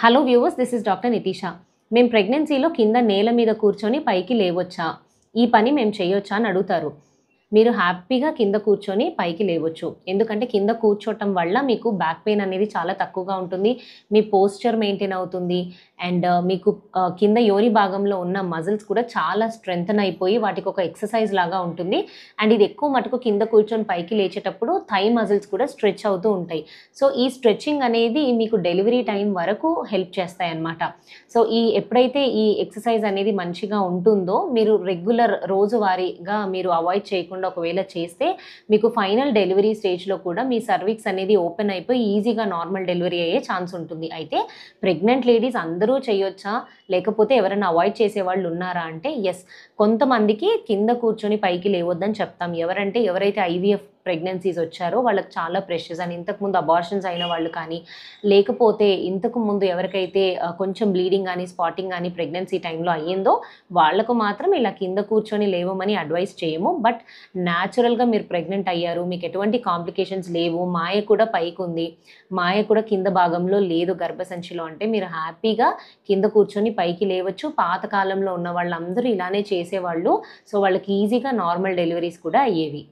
Hello viewers, this is doctor Nitisha. మేము ప్రెగ్నెన్సీలో కింద నేల మీద కూర్చొని పైకి లేవొచ్చా, ఈ పని మేము చేయొచ్చా అని అడుగుతారు. మీరు హ్యాపీగా కింద కూర్చొని పైకి లేవచ్చు. ఎందుకంటే కింద కూర్చోవటం వల్ల మీకు బ్యాక్ పెయిన్ అనేది చాలా తక్కువగా ఉంటుంది. మీ పోస్చర్ మెయింటైన్ అవుతుంది. అండ్ మీకు కింద యోని భాగంలో ఉన్న మజిల్స్ కూడా చాలా స్ట్రెంథెన్ అయిపోయి వాటికి ఒక ఎక్సర్సైజ్ లాగా ఉంటుంది. అండ్ ఇది ఎక్కువ మటుకు కింద కూర్చొని పైకి లేచేటప్పుడు థై మజిల్స్ కూడా స్ట్రెచ్ అవుతూ ఉంటాయి. సో ఈ స్ట్రెచ్చింగ్ అనేది మీకు డెలివరీ టైం వరకు హెల్ప్ చేస్తాయన్నమాట. సో ఎప్పుడైతే ఈ ఎక్సర్సైజ్ అనేది మంచిగా ఉంటుందో, మీరు రెగ్యులర్ రోజువారీగా మీరు అవాయిడ్ చేయకుండా ఒకవేళ చేస్తే మీకు ఫైనల్ డెలివరీ స్టేజ్లో కూడా మీ సర్విక్స్ అనేది ఓపెన్ అయిపోయి ఈజీగా నార్మల్ డెలివరీ అయ్యే ఛాన్స్ ఉంటుంది. అయితే ప్రెగ్నెంట్ లేడీస్ అందరూ చేయొచ్చా, లేకపోతే ఎవరైనా అవాయిడ్ చేసేవాళ్ళు ఉన్నారా అంటే ఎస్, కొంతమందికి కింద కూర్చొని పైకి లేవద్దని చెప్తాం. ఎవరైతే ఐవీఎఫ్ ప్రెగ్నెన్సీస్ వచ్చారో వాళ్ళకి చాలా ప్రెషర్స్ అని, ఇంతకుముందు అబార్షన్స్ అయిన వాళ్ళు కానీ, లేకపోతే ఇంతకు ముందు ఎవరికైతే కొంచెం బ్లీడింగ్ కానీ స్పాటింగ్ కానీ ప్రెగ్నెన్సీ టైంలో అయ్యిందో వాళ్ళకు మాత్రం ఇలా కింద కూర్చొని లేవమని అడ్వైస్ చేయము. బట్ న్యాచురల్గా మీరు ప్రెగ్నెంట్ అయ్యారు, మీకు ఎటువంటి కాంప్లికేషన్స్ లేవు, మాయ కూడా పైకి ఉంది, మాయ కూడా కింద భాగంలో లేదు గర్భసంచిలో అంటే మీరు హ్యాపీగా కింద కూర్చొని పైకి లేవచ్చు. పాతకాలంలో ఉన్న వాళ్ళందరూ ఇలానే చేసేవాళ్ళు. సో వాళ్ళకి ఈజీగా నార్మల్ డెలివరీస్ కూడా అయ్యేవి.